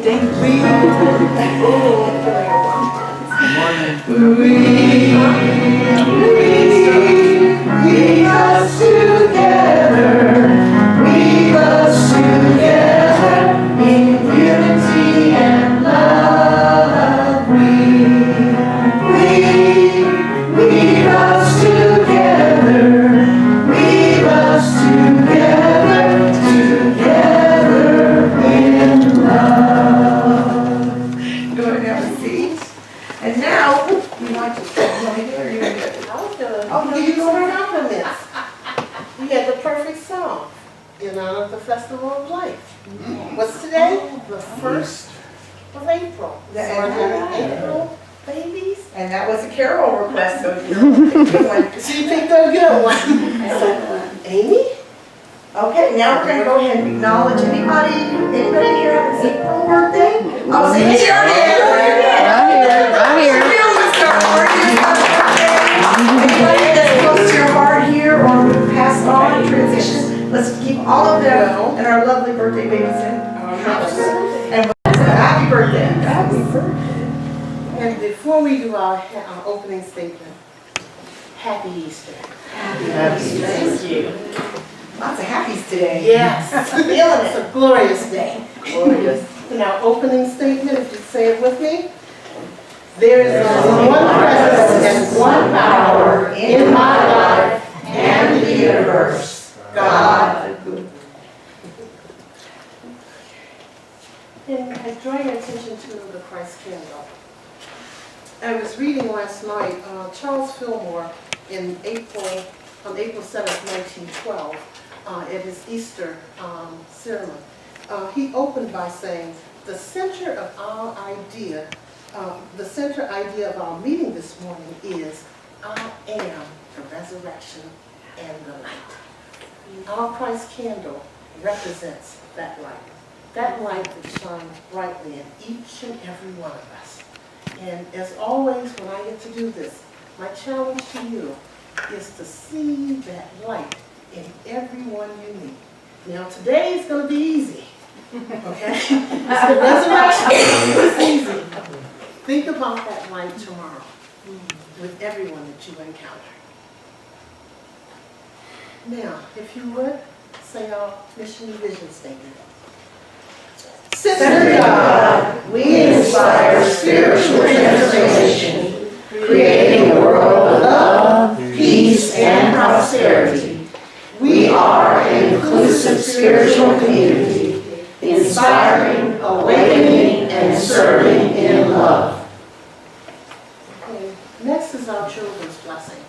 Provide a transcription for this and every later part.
Weave us together, weave us together in unity and love. Weave us together, weave us together, together in love. Go ahead and have a seat. And now, you want me to do it or you want to do it? Oh, no, you don't have this. You had the perfect song in honor of the Festival of Life. What's today? The 1st of April. So April babies. And that was a Carol request, so you picked a good one. She picked a good one. Amy? Okay, now we're going to go ahead and acknowledge anybody here have an April birthday? Oh, see, it's your day. Right here. Anybody that's close to your heart here or passed on, transition, let's keep all of them and our lovely birthday babies in our house. And happy birthday. Happy birthday. And before we do our opening statement, Happy Easter. Happy Easter. Thank you. Lots of happies today. Yes. Feeling it. It's a glorious day. Glorious. In our opening statement, if you say it with me, there is only one presence and one power in my life and the universe, God. And I draw your attention to the Christ candle. I was reading last night, Charles Fillmore on April 7th, 1912, at his Easter sermon. He opened by saying, the center idea of our meeting this morning is, I am the resurrection and the light. Our Christ candle represents that light that shines brightly in each and every one of us. And as always, when I get to do this, my challenge to you is to see that light in everyone you meet. Now, today is going to be easy, okay? It's the resurrection. It's easy. Think about that light tomorrow with everyone that you encounter. Now, if you would, say our mission and vision statement. Sister God, we inspire spiritual transformation, creating a world of love, peace, and prosperity. We are an inclusive spiritual community, inspiring, awakening, and serving in love. Okay. Next is our children's blessing.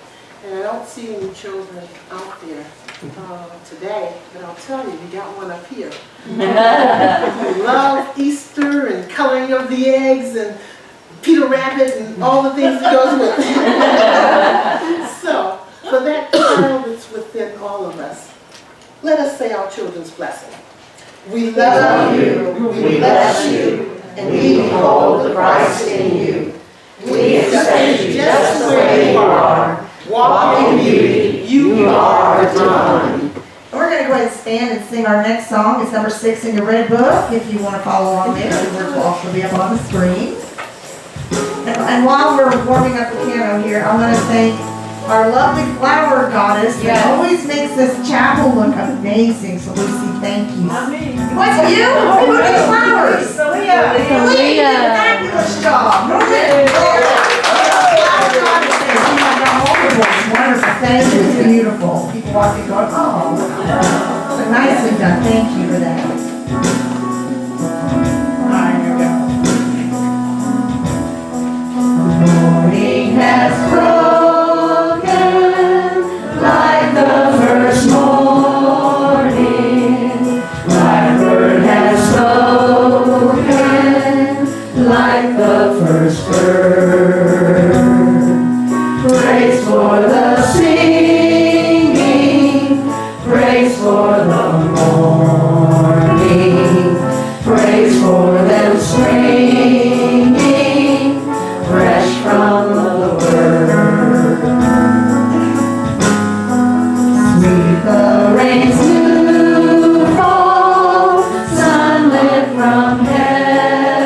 And I don't see any children out there today, but I'll tell you, we got one up here. We love Easter and coloring of the eggs and Peter Rabbit and all the things that goes with it. So, for that child that's within all of us, let us say our children's blessing. We love you, we bless you, and we behold the Christ in you. We accept you just the way you are. Walk in beauty, you are divine. And we're going to go ahead and stand and sing our next song. It's number 6 in your red book, if you want to follow along there. The words will also be up on the screen. And while we're warming up the piano here, I want to thank our lovely flower goddess that always makes this chapel look amazing. So Lucy, thank you. What's you? Who are the flowers? Lucia. Lucia did a fabulous job. It's wonderful. Thank you. It's beautiful. People walking going, oh. So nicely done. Thank you for that. All right, here we go. Morning has broken like the first morning. Blackbird has spoken like the first bird. Praise for the singing, praise for the morning, praise for them springing fresh from the word. Sweet the rain's new fall, sunlit from heaven.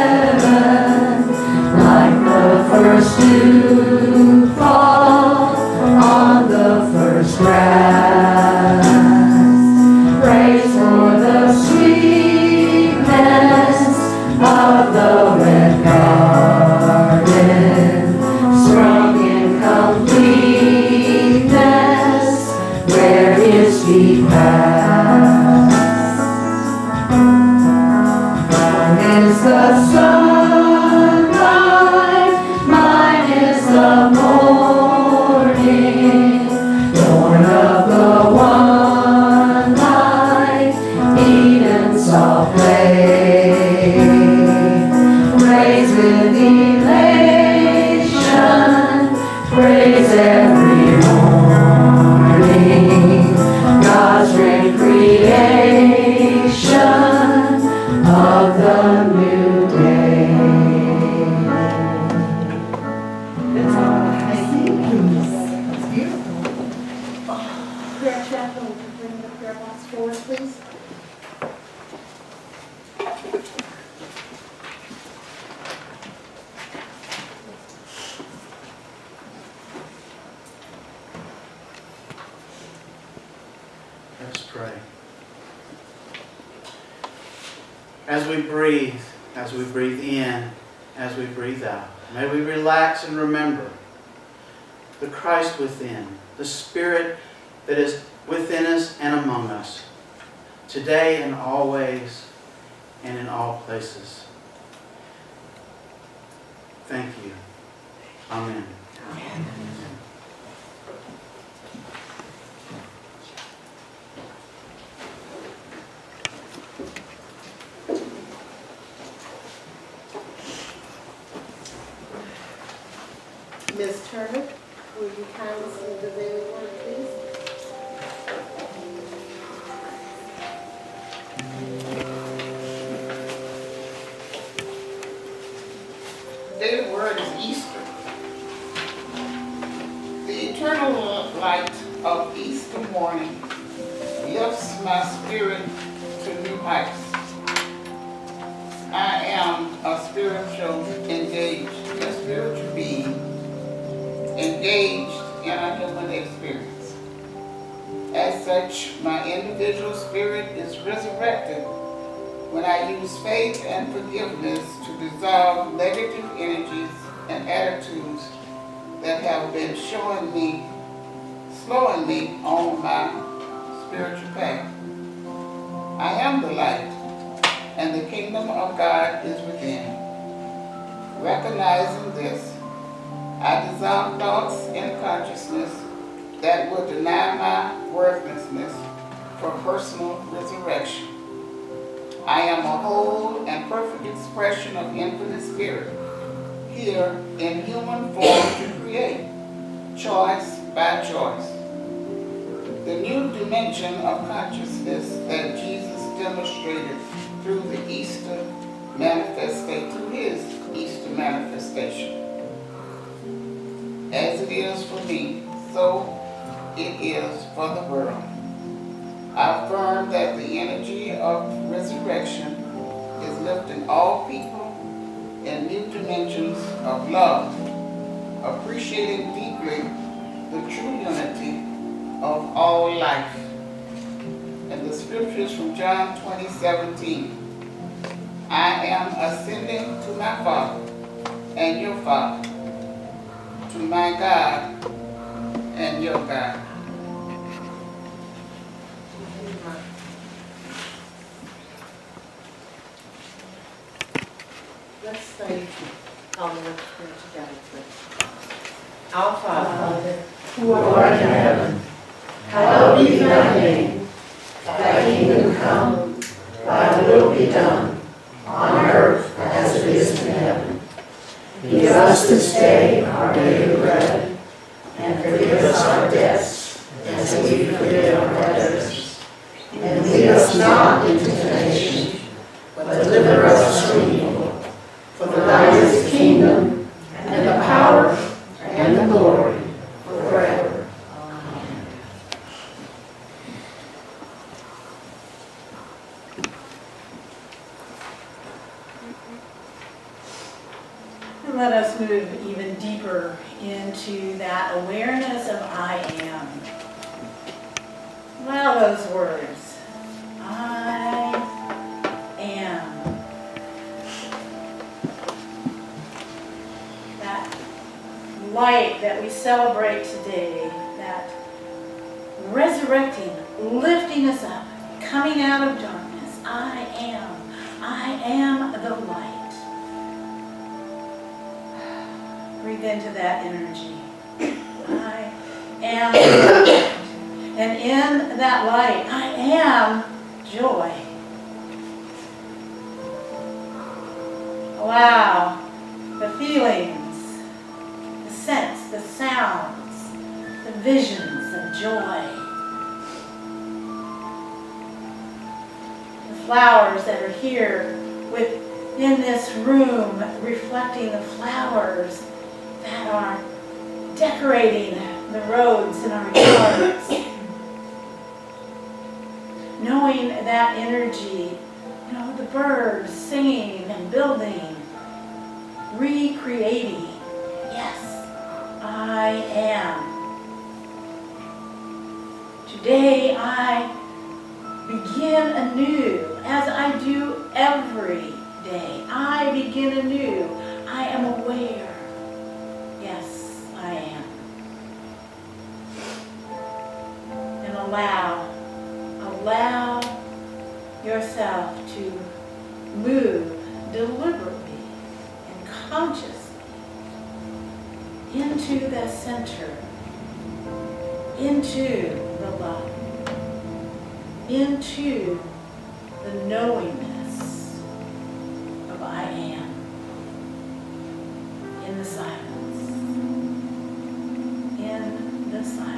praise with elation, praise every morning, God's great creation of the new day. That's all. Thank you. That's beautiful. Prayer chaplain, would you bring the prayer box forward, please? Let's pray. As we breathe in, as we breathe out, may we relax and remember the Christ within, the Spirit that is within us and among us, today and always and in all places. Thank you. Amen. Ms. Turner, will you kindly say the daily word, please? The daily word is Easter. The eternal light of Easter morning lifts my spirit to new heights. I am a spiritual being, engaged in a human experience. As such, my individual spirit is resurrected when I use faith and forgiveness to dissolve negative energies and attitudes that have been slowing me on my spiritual path. I am the light, and the kingdom of God is within. Recognizing this, I dissolve thoughts and consciousness that will deny my worthlessness for personal resurrection. I am a whole and perfect expression of infinite spirit, here in human form to create, choice by choice. The new dimension of consciousness that Jesus demonstrated through his Easter manifestation. As it is for me, so it is for the world. I affirm that the energy of resurrection is lifting all people in new dimensions of love, appreciating deeply the true unity of all life. And the scriptures from John 20:17. I am ascending to my Father and your Father, to my God and your God. Let's say our Lord's Prayer together, please. Our Father, Who art in heaven, hallowed be thy name. Thy kingdom come, thy will be done, on earth as it is in heaven. Give us this day our daily bread, and forgive us our debts, as we forgive our debtors. And lead us not into temptation, but deliver us from evil. For thine is the kingdom, and the power, and the glory, forever. Amen. And let us move even deeper into that awareness of I am. Well, those words, I am. That light that we celebrate today, that resurrecting, lifting us up, coming out of darkness. I am the light. Breathe into that energy. I am light. And in that light, I am joy. allow the feelings, the scents, the sounds, the visions of joy, the flowers that are here within this room, reflecting the flowers that are decorating the roads in our yards. Knowing that energy, the birds singing and building, recreating. Yes, I am. Today I begin anew, as I do every day. I begin anew. I am aware. Yes, I am. And allow yourself to move deliberately and consciously into the center, into the love, into the knowingness of I am, in the silence, in the silence.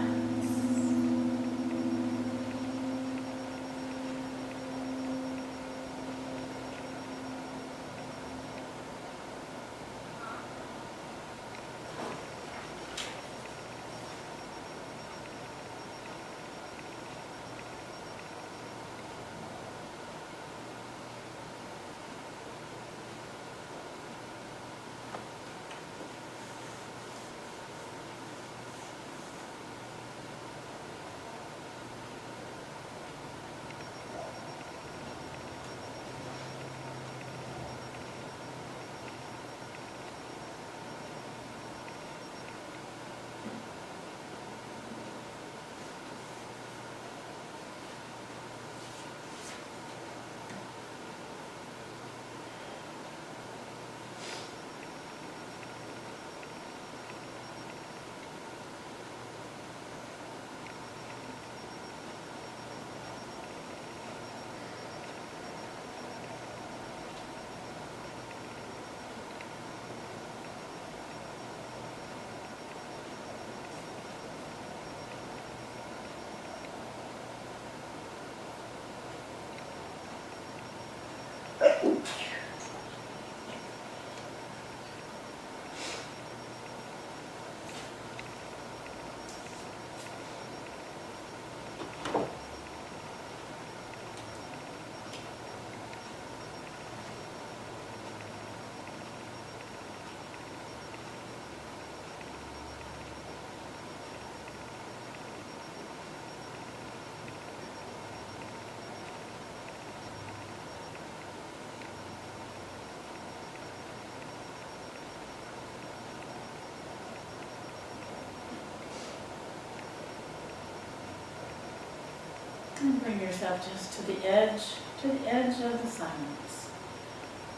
And bring yourself just to the edge of the silence.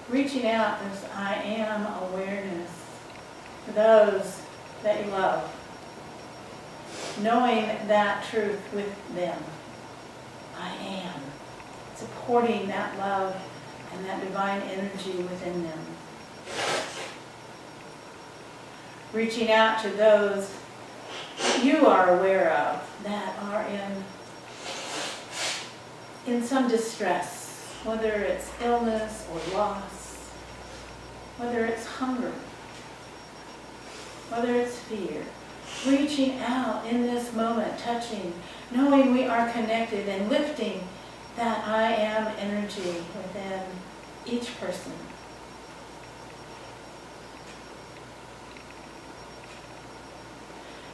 Reaching out this I am awareness for those that you love. Knowing that truth with them. I am. Supporting that love and that divine energy within them. Reaching out to those that you are aware of that are in some distress, whether it's illness or loss, whether it's hunger, whether it's fear. Reaching out in this moment, touching, knowing we are connected and lifting that I am energy within each person.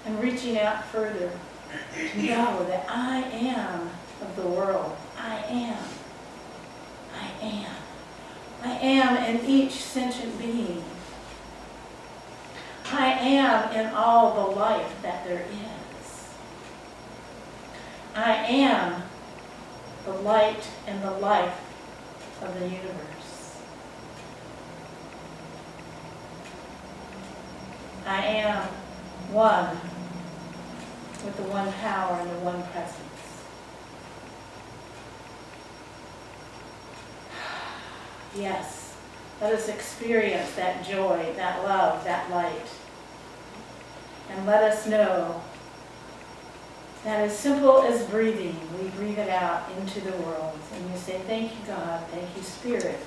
And reaching out further to know that I am of the world. I am. I am. I am in each sentient being. I am in all the life that there is. I am the light and the life of the universe. I am one with the one power and the one presence. Yes, Let us experience that joy, that love, that light. And let us know that as simple as breathing, we breathe it out into the world. And you say, thank you, God. Thank you, Spirit.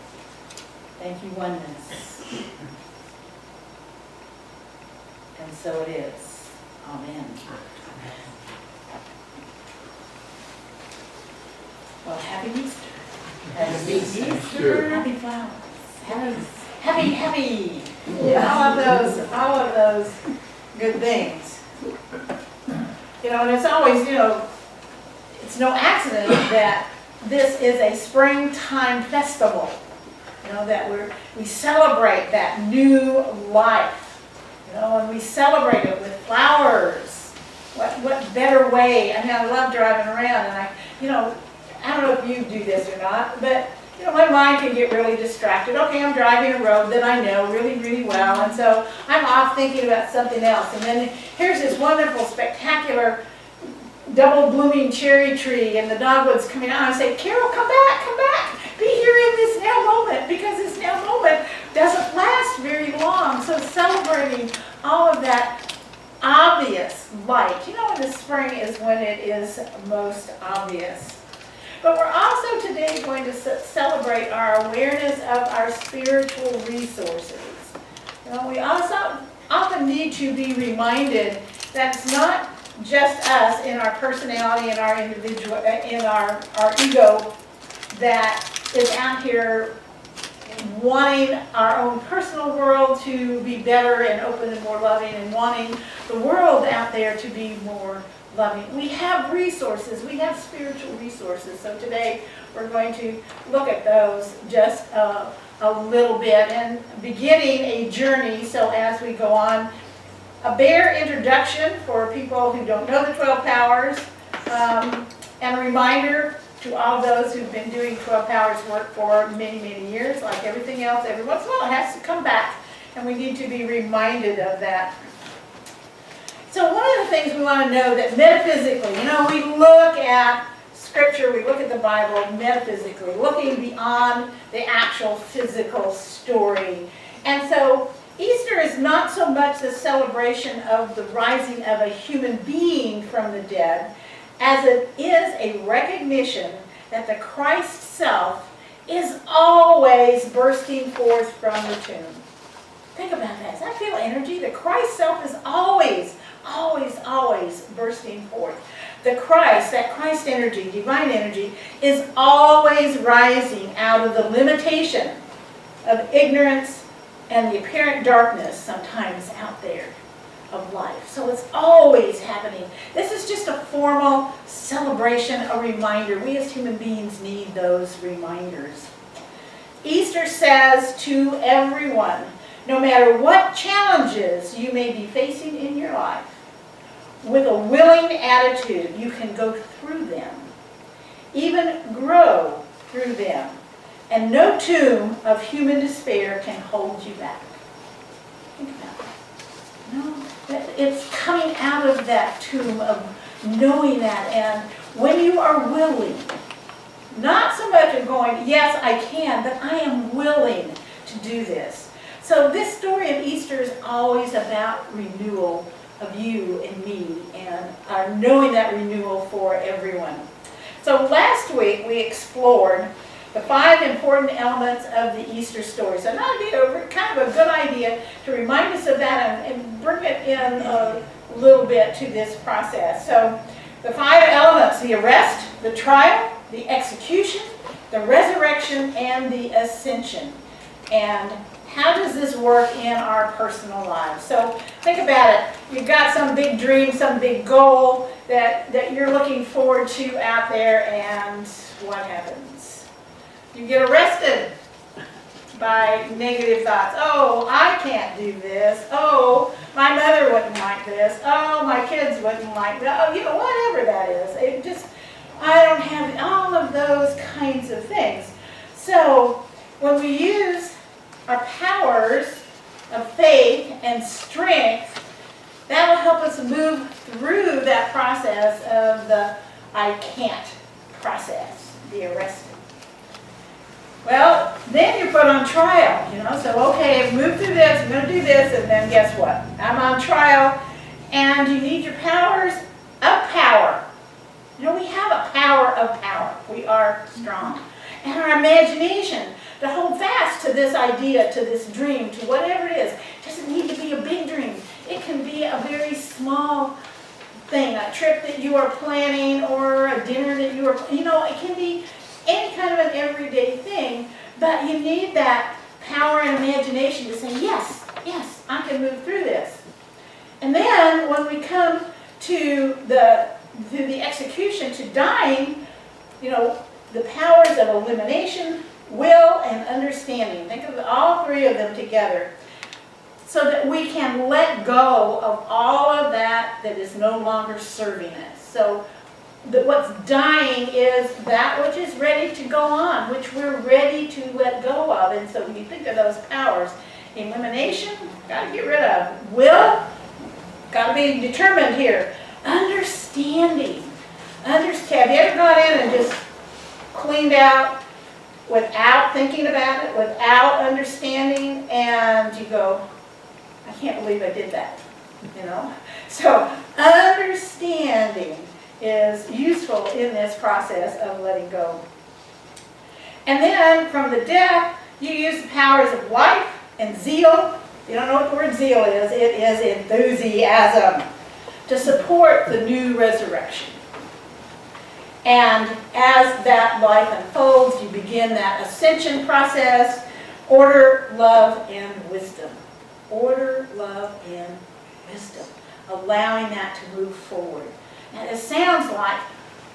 Thank you, oneness. And so it is. Amen. Well, happy Easter. Happy Easter. Happy flowers. Happy. Yeah, all of those good things. You know, and it's always, it's no accident that this is a springtime festival. You know, that we celebrate that new life. You know, and we celebrate it with flowers. What better way? I mean, I love driving around, and I don't know if you do this or not, but my mind can get really distracted. Okay, I'm driving a road that I know really, really well, and so I'm off thinking about something else. And then here's this wonderful, spectacular, double blooming cherry tree, and the dogwood's coming out. I say, Carol, come back. Be here in this now moment, because this now moment doesn't last very long. So celebrating all of that obvious light. In the spring is when it is most obvious. But we're also today going to celebrate our awareness of our spiritual resources. We also often need to be reminded that it's not just us in our personality and our individual, in our ego, that is out here wanting our own personal world to be better and open and more loving, and wanting the world out there to be more loving. We have resources. We have spiritual resources. So today we're going to look at those just a little bit and beginning a journey. So as we go on, a bare introduction for people who don't know the 12 powers, and a reminder to all those who've been doing 12 powers work for many, many years. Like everything else, every once in a while it has to come back, and we need to be reminded of that. So one of the things we want to know that metaphysically, we look at Scripture, we look at the Bible metaphysically, looking beyond the actual physical story. And so Easter is not so much the celebration of the rising of a human being from the dead, as it is a recognition that the Christ self is always bursting forth from the tomb. Think about that. Does that feel energy? The Christ self is always bursting forth. The Christ, that Christ energy, divine energy, is always rising out of the limitation of ignorance and the apparent darkness sometimes out there of life. So it's always happening. This is just a formal celebration, a reminder. We as human beings need those reminders. Easter says to everyone, no matter what challenges you may be facing in your life, with a willing attitude, you can go through them, even grow through them, and no tomb of human despair can hold you back. Think about that. No, it's coming out of that tomb of knowing that, and when you are willing, not so much of going, yes, I can, but I am willing to do this. So this story of Easter is always about renewal of you and me, and knowing that renewal for everyone. So last week we explored the 5 important elements of the Easter story. So now it'd be kind of a good idea to remind us of that and bring it in a little bit to this process. So the 5 elements: the arrest, the trial, the execution, the resurrection, and the ascension. And how does this work in our personal lives? So think about it. You've got some big dream, some big goal that you're looking forward to out there, and what happens? You get arrested by negative thoughts. Oh, I can't do this. Oh, my mother wouldn't like this. Oh, my kids wouldn't like that. Oh, whatever that is. I don't have all of those kinds of things. So when we use our powers of faith and strength, that'll help us move through that process of the I can't process, the arresting. Well, then you're put on trial, you know, so okay, I've moved through this, I'm gonna do this, and then guess what? I'm on trial, and you need your powers of power. You know, we have a power of power. We are strong. And our imagination to hold fast to this idea, to this dream, to whatever it is. It doesn't need to be a big dream. It can be a very small thing, a trip that you are planning or a dinner that you are, you know, it can be any kind of an everyday thing, but you need that power and imagination to say, yes, yes, I can move through this. And then when we come to the execution, to dying, you know, the powers of elimination, will, and understanding. Think of all three of them together so that we can let go of all of that that is no longer serving us. So what's dying is that which is ready to go on, which we're ready to let go of. And so when you think of those powers, elimination, got to get rid of. Will, got to be determined here. Understanding. Have you ever gone in and just cleaned out without thinking about it, without understanding, and you go, I can't believe I did that, you know? So understanding is useful in this process of letting go. And then from the death, you use the powers of life and zeal. You don't know what the word zeal is. It is enthusiasm to support the new resurrection. And as that life unfolds, you begin that ascension process. Order, love, and wisdom. Order, love, and wisdom. Allowing that to move forward. And it sounds like,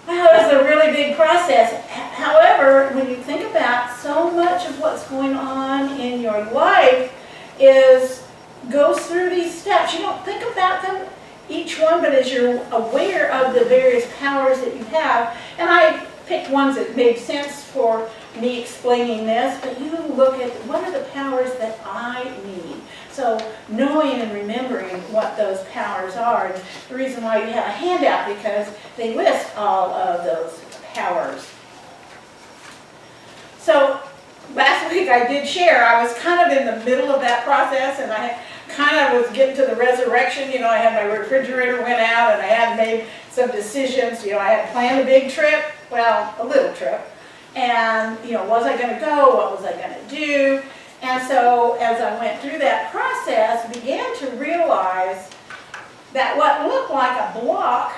wow, it's a really big process. However, when you think about so much of what's going on in your life goes through these steps. You don't think about them each one, but as you're aware of the various powers that you have, and I picked ones that made sense for me explaining this, but you look at what are the powers that I need. So knowing and remembering what those powers are, and the reason why you have a handout, because they list all of those powers. So last week I did share, I was kind of in the middle of that process, and I kind of was getting to the resurrection. You know, I had my refrigerator went out, and I had made some decisions. You know, I had planned a big trip, well, a little trip, and, you know, was I going to go? What was I going to do? And so as I went through that process, began to realize that what looked like a block,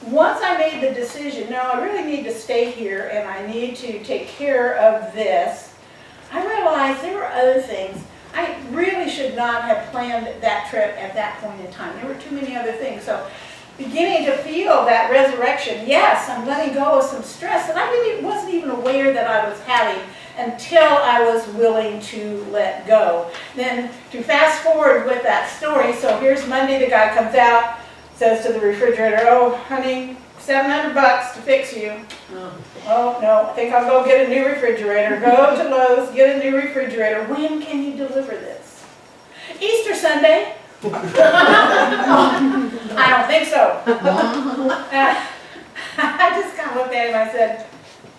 once I made the decision, no, I really need to stay here and I need to take care of this, I realized there were other things. I really should not have planned that trip at that point in time. There were too many other things. So beginning to feel that resurrection, yes, I'm letting go of some stress that I really wasn't even aware that I was having until I was willing to let go. Then to fast forward with that story, so here's Monday, the guy comes out, says to the refrigerator, oh, honey, $700 to fix you. Oh, no, I think I'll go get a new refrigerator. Go to Lowe's, get a new refrigerator. When can you deliver this? Easter Sunday. I don't think so. I just kind of looked at him, I said,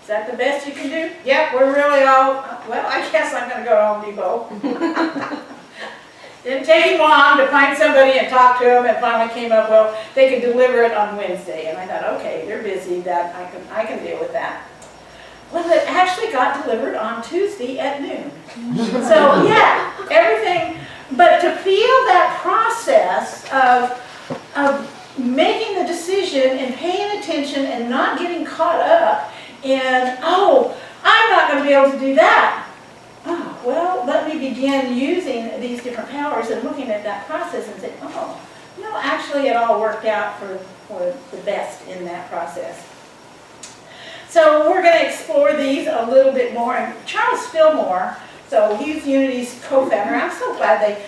is that the best you can do? Yep, we're really all, well, I guess I'm going to go to Home Depot. Didn't take him long to find somebody and talk to him, and finally came up, well, they could deliver it on Wednesday. And I thought, okay, they're busy, that I can deal with that. Well, it actually got delivered on Tuesday at noon. So yeah, everything, but to feel that process of making the decision and paying attention and not getting caught up in, oh, I'm not going to be able to do that. Oh, well, let me begin using these different powers and looking at that process and say, oh, no, actually it all worked out for the best in that process. So we're going to explore these a little bit more. And Charles Fillmore, so he's Unity's co-founder. I'm so glad they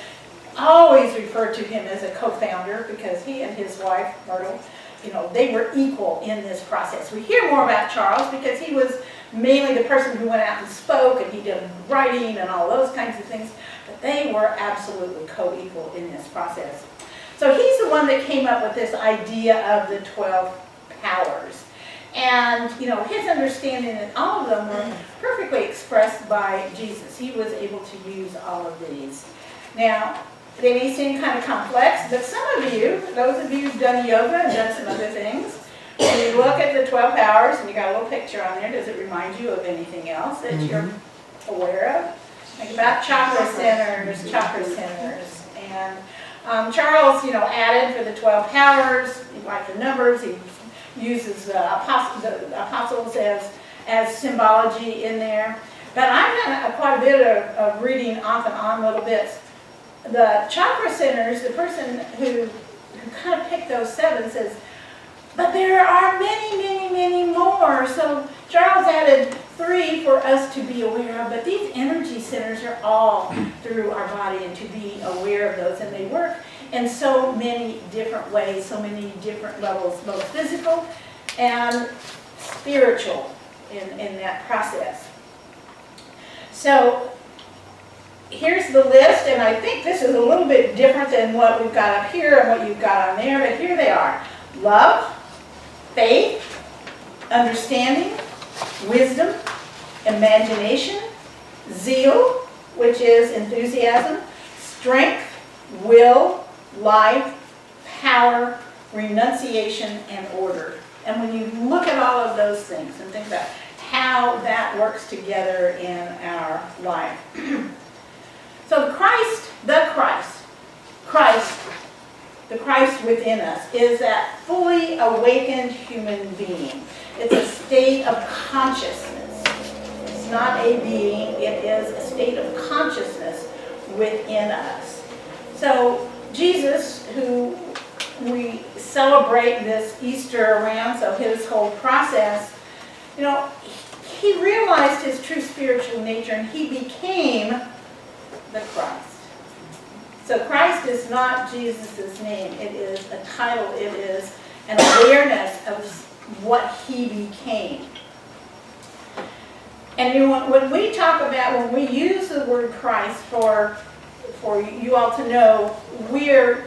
always refer to him as a co-founder because he and his wife, Myrtle, you know, they were equal in this process. We hear more about Charles because he was mainly the person who went out and spoke, and he did writing and all those kinds of things, but they were absolutely co-equal in this process. So he's the one that came up with this idea of the 12 powers. And, his understanding and all of them were perfectly expressed by Jesus. He was able to use all of these. Now, they may seem kind of complex, but some of you, those of you who've done yoga and done some other things, when you look at the 12 powers, and you got a little picture on there, does it remind you of anything else that you're aware of? Think about chakra centers. And Charles, added for the 12 powers, like the numbers, he uses the apostles as symbology in there. But I've done quite a bit of reading off and on little bits. The chakra centers, the person who kind of picked those 7 says, but there are many, many, many more. So Charles added 3 for us to be aware of, but these energy centers are all through our body and to be aware of those, and they work in so many different ways, so many different levels, both physical and spiritual in that process. So here's the list, and I think this is a little bit different than what we've got up here and what you've got on there, but here they are. Love, faith, understanding, wisdom, imagination, zeal, which is enthusiasm, strength, will, life, power, renunciation, and order. And when you look at all of those things and think about how that works together in our life. So the Christ within us is that fully awakened human being. It's a state of consciousness. It's not a being, it is a state of consciousness within us. So Jesus, who we celebrate this Easter around, so his whole process, he realized his true spiritual nature and he became the Christ. So Christ is not Jesus' name. It is a title. It is an awareness of what he became. And when we talk about, when we use the word Christ for you all to know, we're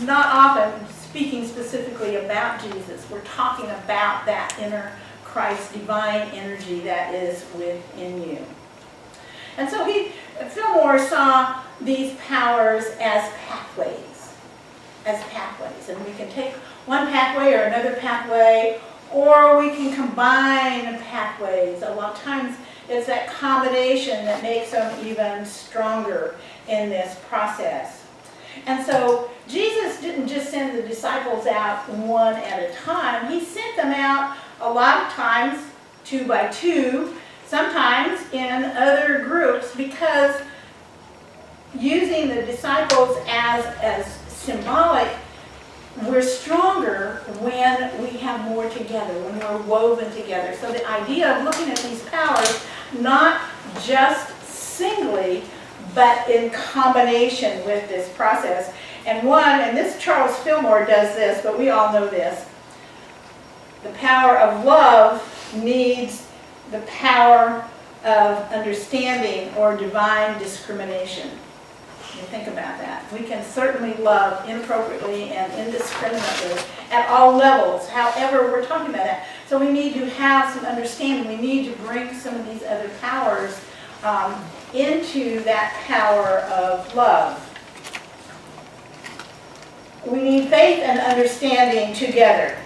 not often speaking specifically about Jesus. We're talking about that inner Christ, divine energy that is within you. And so Fillmore saw these powers as pathways. And we can take one pathway or another pathway, or we can combine pathways. A lot of times it's that combination that makes them even stronger in this process. And so Jesus didn't just send the disciples out one at a time. He sent them out a lot of times 2 by 2, sometimes in other groups, because using the disciples as symbolic, we're stronger when we have more together, when we're woven together. So the idea of looking at these powers, not just singly, but in combination with this process. And this Charles Fillmore does this, but we all know this. The power of love needs the power of understanding or divine discrimination. You think about that. We can certainly love inappropriately and indiscriminately at all levels. However, we're talking about that. So we need to have some understanding. We need to bring some of these other powers into that power of love. We need faith and understanding together.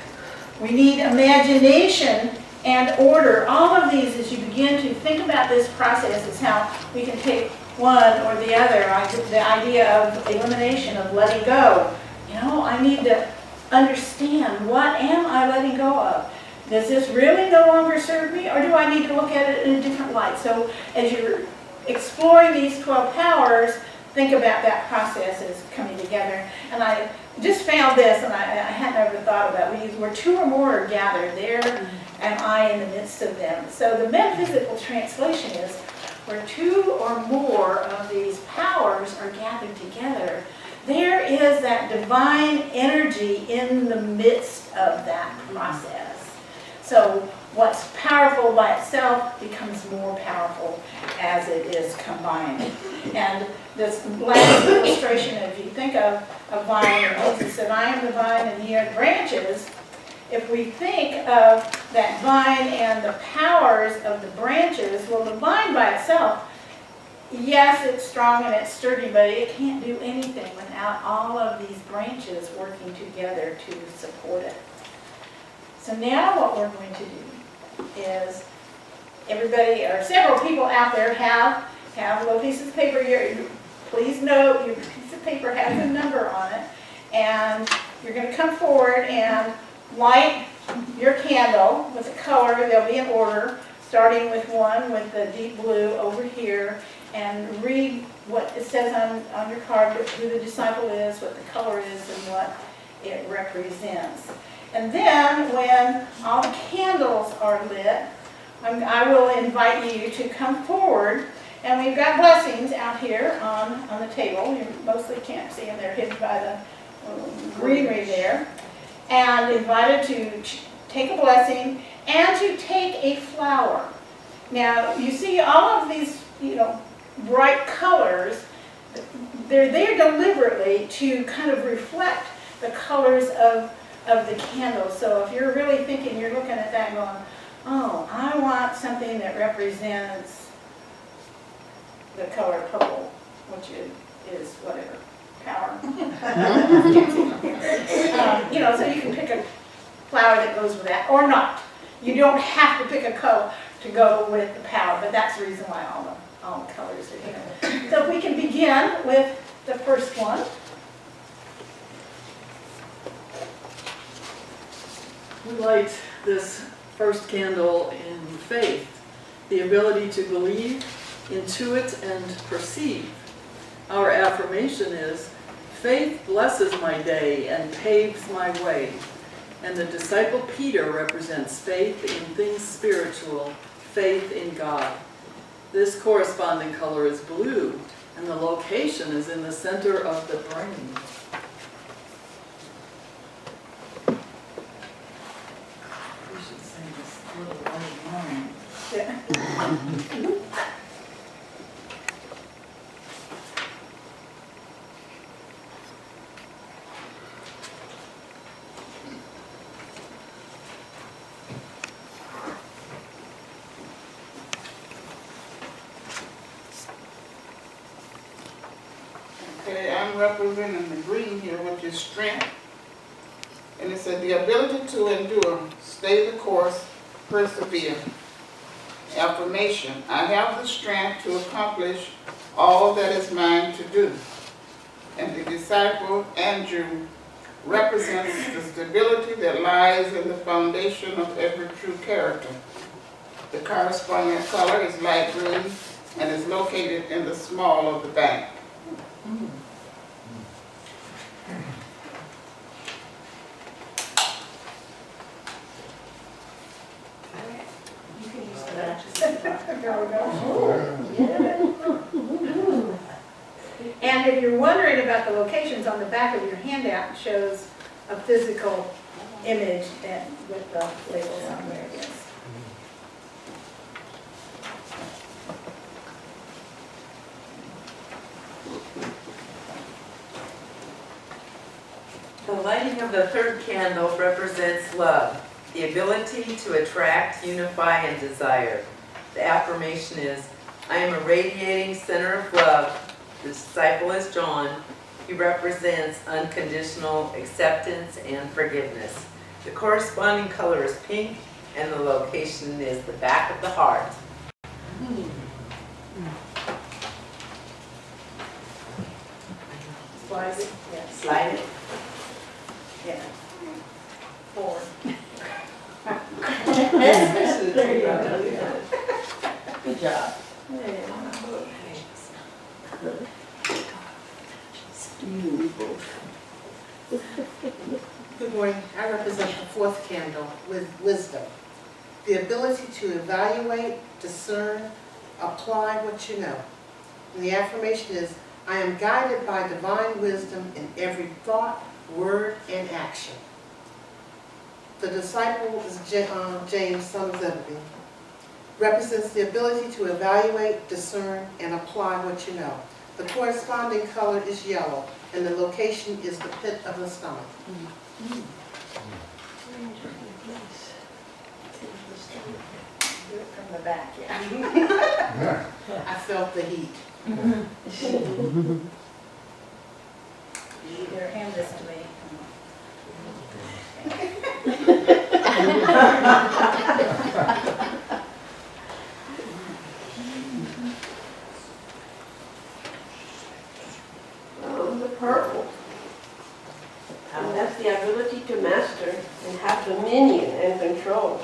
We need imagination and order. All of these, as you begin to think about this process, is how we can take one or the other. The idea of elimination, of letting go. I need to understand, what am I letting go of? Does this really no longer serve me, or do I need to look at it in a different light? So as you're exploring these 12 powers, think about that process as coming together. And I just found this, and I hadn't ever thought about it. Where 2 or more are gathered, there am I in the midst of them. So the metaphysical translation is, where 2 or more of these powers are gathered together, there is that divine energy in the midst of that process. So what's powerful by itself becomes more powerful as it is combined. And this last illustration, if you think of a vine, and Jesus said, I am the vine and ye are the branches. If we think of that vine and the powers of the branches. Well, the vine by itself, yes, it's strong and it's sturdy, but it can't do anything without all of these branches working together to support it. So now what we're going to do is, everybody, or several people out there have little pieces of paper here. Please note your piece of paper has a number on it, and you're going to come forward and light your candle with a color. They'll be in order, starting with one with the deep blue over here, and read what it says on your card, who the disciple is, what the color is, and what it represents. And then when all the candles are lit, I will invite you to come forward, and we've got blessings out here on the table. You mostly can't see them, they're hidden by the greenery there. And invited to take a blessing and to take a flower. Now, you see all of these, bright colors, they're there deliberately to kind of reflect the colors of the candle. So if you're really thinking, you're looking at that and going, oh, I want something that represents the color purple, which is whatever, power. So you can pick a flower that goes with that, or not. You don't have to pick a color to go with the power, but that's the reason why all the colors are here. So if we can begin with the first one. We light this first candle in faith, the ability to believe, intuit, and perceive. Our affirmation is, faith blesses my day and paves my way. And the disciple Peter represents faith in things spiritual, faith in God. This corresponding color is blue, and the location is in the center of the brain. We should say this little white line. Yeah. Okay, I'm representing the green here, which is strength. And it said the ability to endure, stay the course, persevere. Affirmation, I have the strength to accomplish all that is mine to do. And the disciple, Andrew, represents the stability that lies in the foundation of every true character. The corresponding color is light green and is located in the small of the back. And if you're wondering about the locations, on the back of your handout, it shows a physical image that with the labels on there, yes. The lighting of the third candle represents love, the ability to attract, unify, and desire. The affirmation is, I am a radiating center of love. The disciple is John. He represents unconditional acceptance and forgiveness. The corresponding color is pink, and the location is the back of the heart. Slide it, yes. Slide it. Yeah. Forward. There you go. Good job. Good morning. I represent the fourth candle with wisdom. The ability to evaluate, discern, apply what you know. And the affirmation is, I am guided by divine wisdom in every thought, word, and action. The disciple is James, son of Zebedee. Represents the ability to evaluate, discern, and apply what you know. The corresponding color is yellow, and the location is the pit of the stomach. do it from the back, yeah. I felt the heat. Here, hand this to me. The purple. And that's the ability to master and have dominion and control.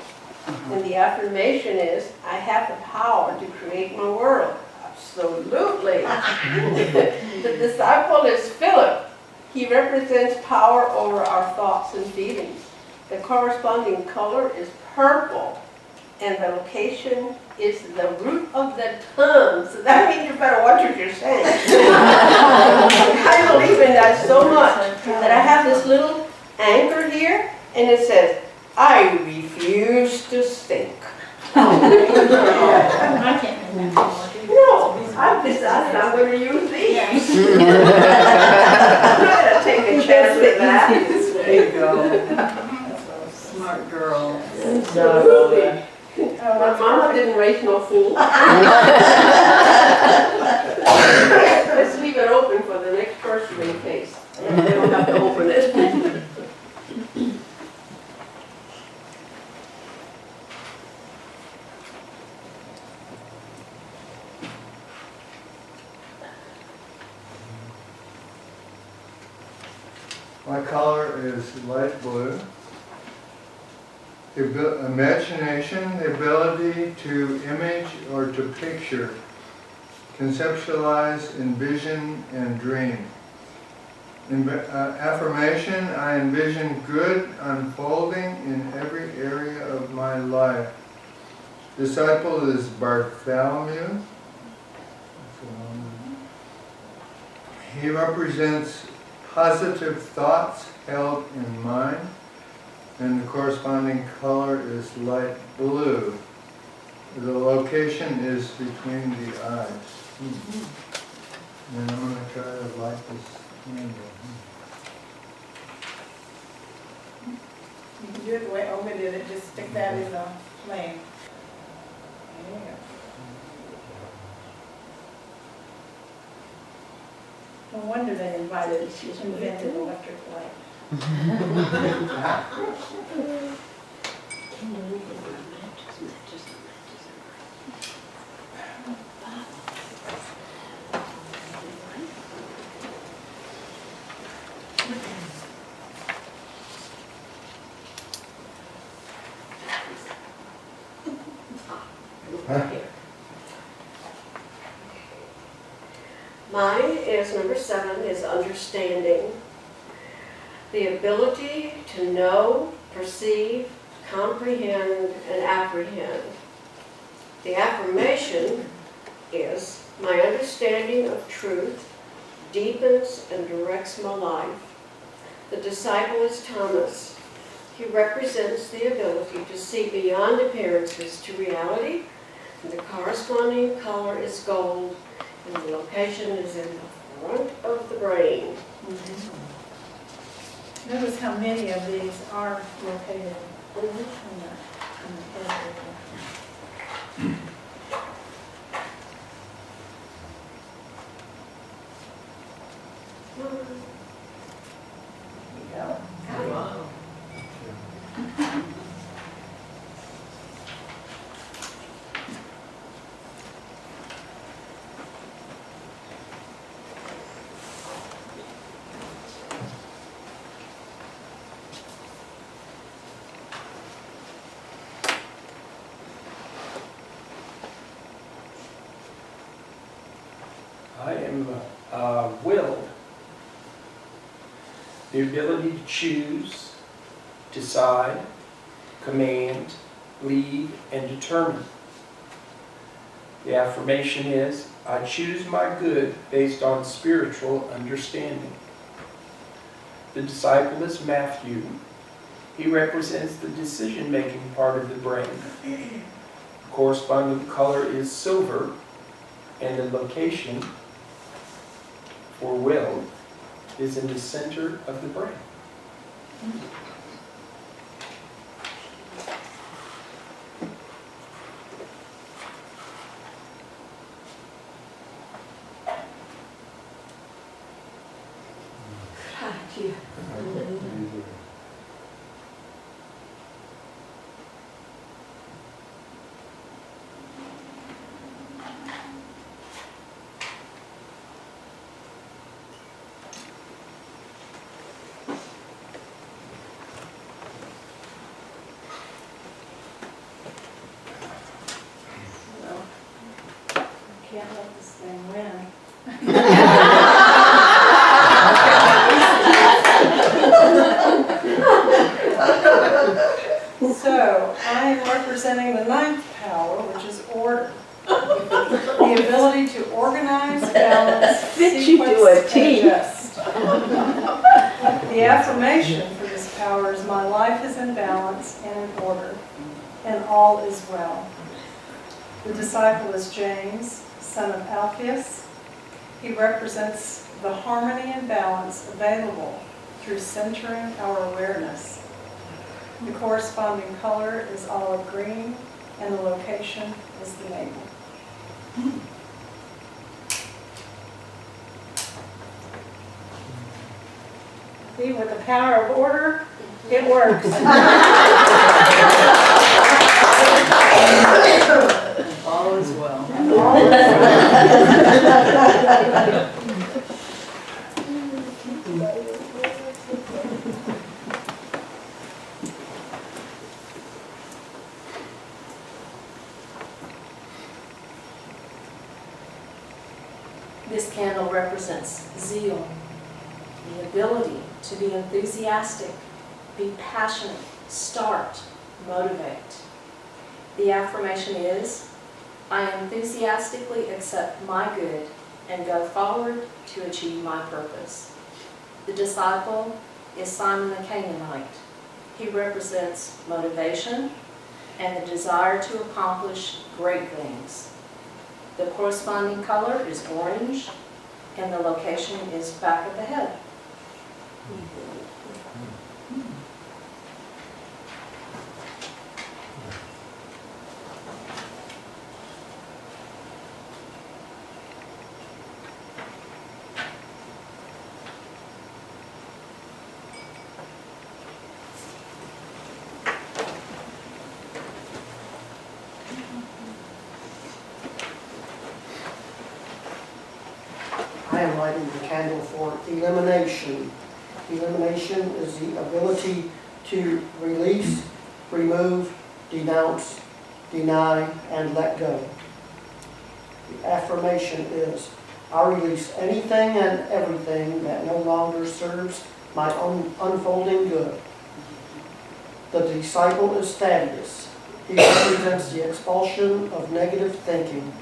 And the affirmation is, I have the power to create my world. Absolutely. The disciple is Philip. He represents power over our thoughts and feelings. The corresponding color is purple. And the location is the root of the tongue. So that means you better watch what you're saying. I believe in that so much that I have this little anchor here, and it says, I refuse to stink. I can't remember. No, I've decided I'm going to use these. I'm not going to take a chance with that. There you go. Smart girl. Absolutely. My mama didn't raise no fool. Let's leave it open for the next person in case. They don't have to open it. My color is light blue. Imagination, the ability to image or to picture, conceptualize, envision, and dream. Affirmation, I envision good unfolding in every area of my life. Disciple is Bartholomew. He represents positive thoughts held in mind. And the corresponding color is light blue. The location is between the eyes. And I'm going to try to light this candle. You can do it the way Olga did it, just stick that in the flame. There you go. No wonder they invented electric light. Mine is number 7, is understanding. The ability to know, perceive, comprehend, and apprehend. The affirmation is, my understanding of truth deepens and directs my life. The disciple is Thomas. He represents the ability to see beyond appearances to reality, and the corresponding color is gold, and the location is in the front of the brain. Notice how many of these are located on the head. Wow. I am willed. The ability to choose, decide, command, lead, and determine. The affirmation is, I choose my good based on spiritual understanding. The disciple is Matthew. He represents the decision-making part of the brain. The corresponding color is silver, and the location for will is in the center of the brain. Can't let this thing win. So, I am representing the ninth power, which is order. The ability to organize, balance, sequence, and adjust. The affirmation for this power is my life is in balance and in order, and all is well. The disciple is James, son of Alphaeus. He represents the harmony and balance available through centering our awareness. The corresponding color is olive green, and the location is the navel. See, with the power of order, it works. All is well. This candle represents zeal, the ability to be enthusiastic, be passionate, start, motivate. The affirmation is, I enthusiastically accept my good and go forward to achieve my purpose. The disciple is Simon the Canaanite. He represents motivation and the desire to accomplish great things. The corresponding color is orange, and the location is back of the head. I am lighting the candle for elimination. Elimination is the ability to release, remove, denounce, deny, and let go. The affirmation is, I release anything and everything that no longer serves my own unfolding good. The disciple is Thaddeus. He represents the expulsion of negative thinking.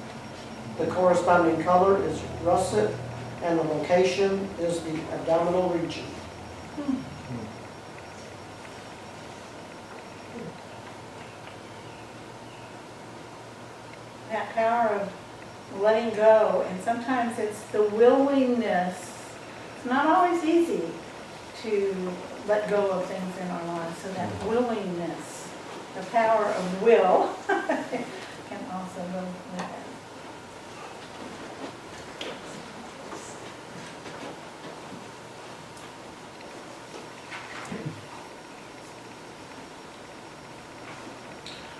The corresponding color is russet, and the location is the abdominal region. That power of letting go, and sometimes it's the willingness. It's not always easy to let go of things in our lives, so that willingness, the power of will, can also go with that.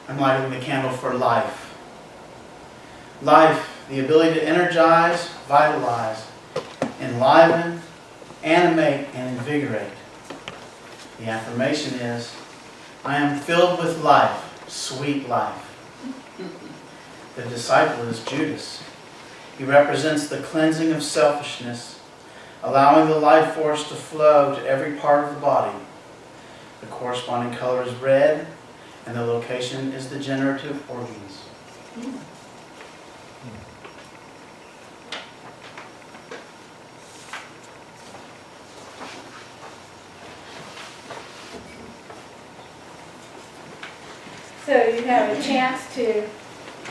I'm lighting the candle for life. Life, the ability to energize, vitalize, enliven, animate, and invigorate. The affirmation is, I am filled with life, sweet life. The disciple is Judas. He represents the cleansing of selfishness, allowing the life force to flow to every part of the body. The corresponding color is red, and the location is the generative organs. So you have a chance to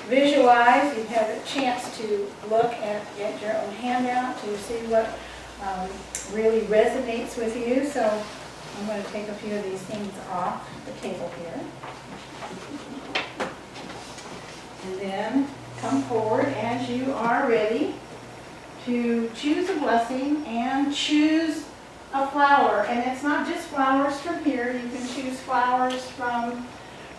visualize, you have a chance to look at your own handout to see what really resonates with you. So I'm going to take a few of these things off the table here. And then come forward as you are ready to choose a blessing and choose a flower, and it's not just flowers from here. You can choose flowers from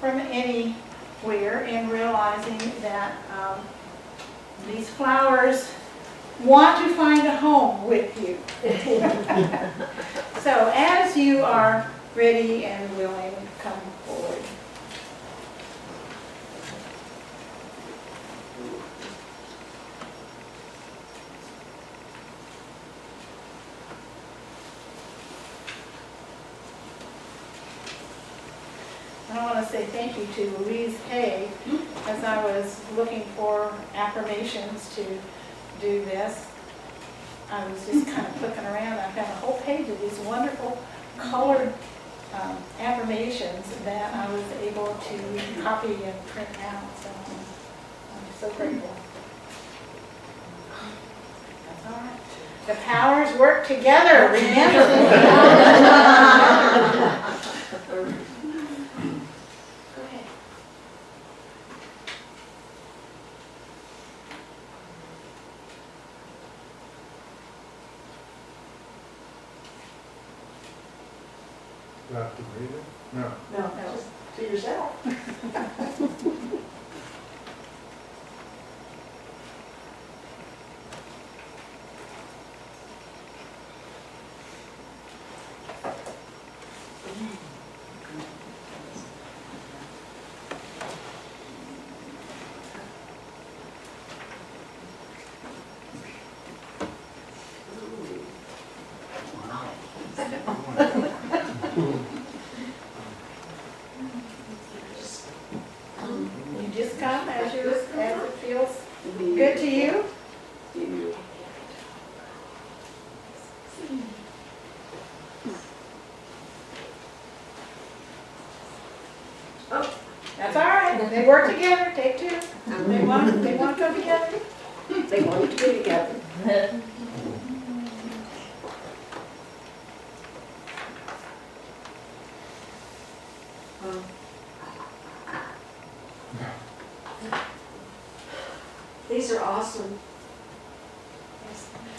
anywhere, and realizing that these flowers want to find a home with you. So as you are ready and willing, come forward. I want to say thank you to Louise Hay. As I was looking for affirmations to do this, I was just kind of clicking around. I found a whole page of these wonderful colored affirmations that I was able to copy and print out. So I'm so grateful. That's all right. The powers work together, remember. Do I have to read it? No. No, just to yourself. You just come as it feels good to you. That's all right. They work together. Take two. They want to come together. They want to be together. These are awesome.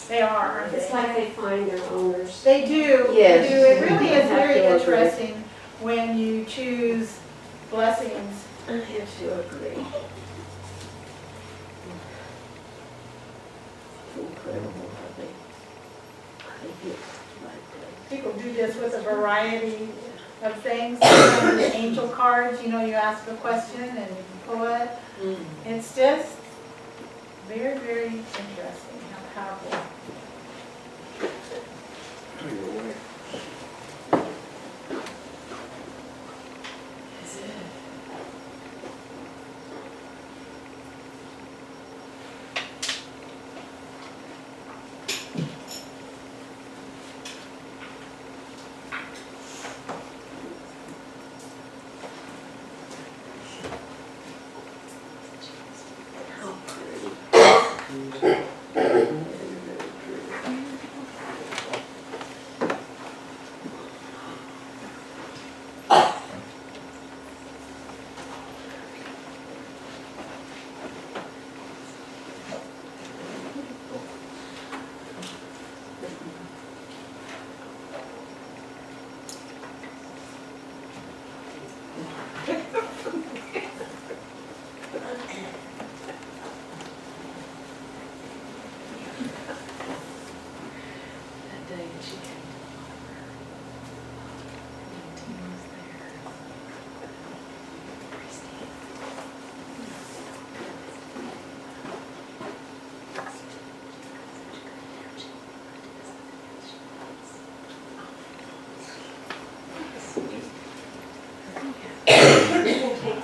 They are. Aren't It's they? like they find their owners. They do. Yes. They do. It really is I very have to agree. interesting when you choose blessings. I have to agree. Incredible, I think it's like People do this with a variety of things. Sometimes the angel cards, you ask a question and you pull it. It's just very, very interesting how powerful.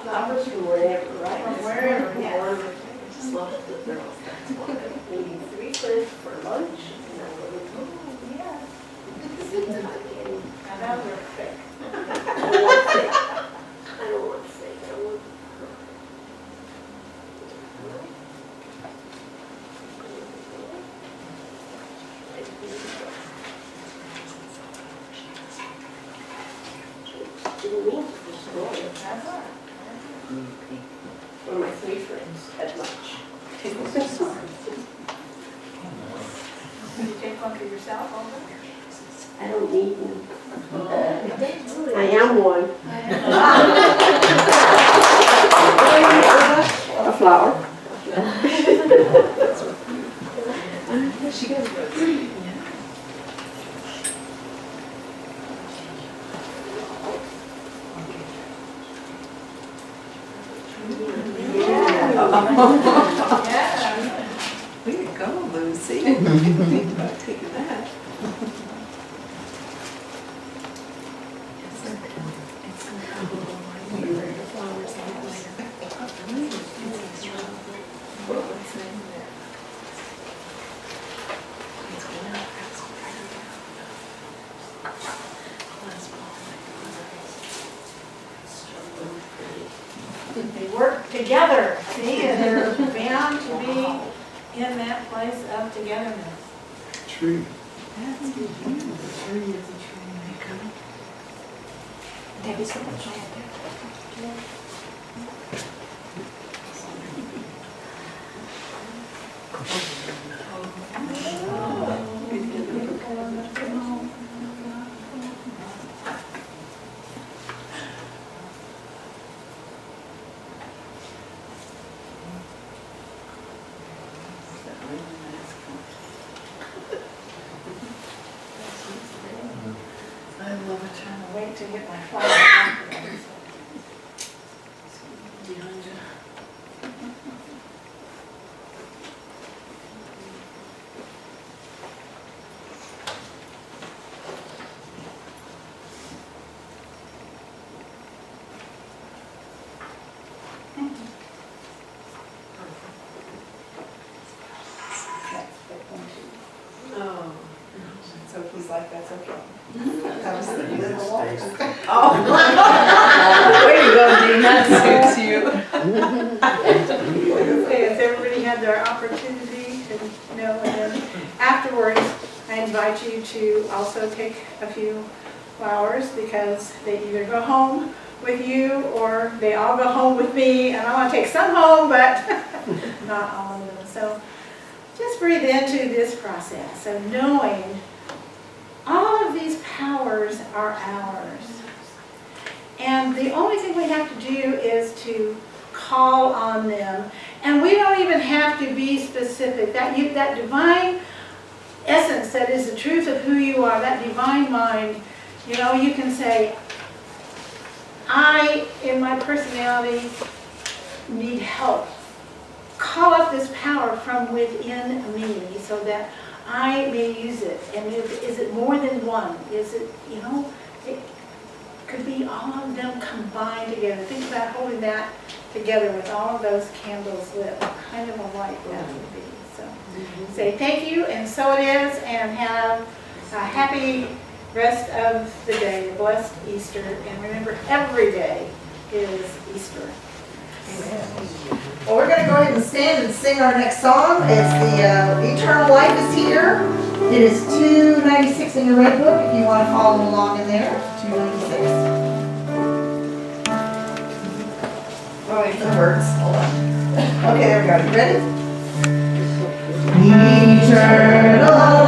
flowers from wherever, right? From wherever, yes. I just love the girls, that's why. We need 3 friends for lunch, and I go, oh, Yeah. see if I can. I know they're thick. I don't want steak. I don't want steak, I want. That's all right. One of my 3 friends at lunch. You take one for yourself over? I don't need one. I am one. A flower. Way to go, Lucy. Think about taking that. They work together, see, and they're bound to be in that place of togetherness. Tree. That's good. The tree is a tree maker. Debbie's gonna try it. I love it. Trying to wait to get my flower afterwards. Behind you. Oh. So he's like, that's okay. That was the little one. Oh. Way to go, Dean, that suits you. Okay, has everybody had their opportunity to know, and then afterwards, I invite you to also take a few flowers, because they either go home with you, or they all go home with me, and I want to take some home, but not all of them. So just breathe into this process of knowing all of these powers are ours. And the only thing we have to do is to call on them. And we don't even have to be specific. That divine essence that is the truth of who you are, that divine mind, you know, you can say, I, in my personality, need help. Call up this power from within me so that I may use it. And is it more than one? Is it, you know, it could be all of them combined together. Think about holding that together with all of those candles lit. What kind of a light that would be. So say thank you, and so it is, and have a happy rest of the day, a blessed Easter. And remember, every day is Easter. Well, we're going to go ahead and stand and sing our next song. It's the Eternal Life is Here. It is 296 in your red book if you want to follow along in there. 296. Oh, wait for the words. Hold on. Okay, there we go. You ready? Eternal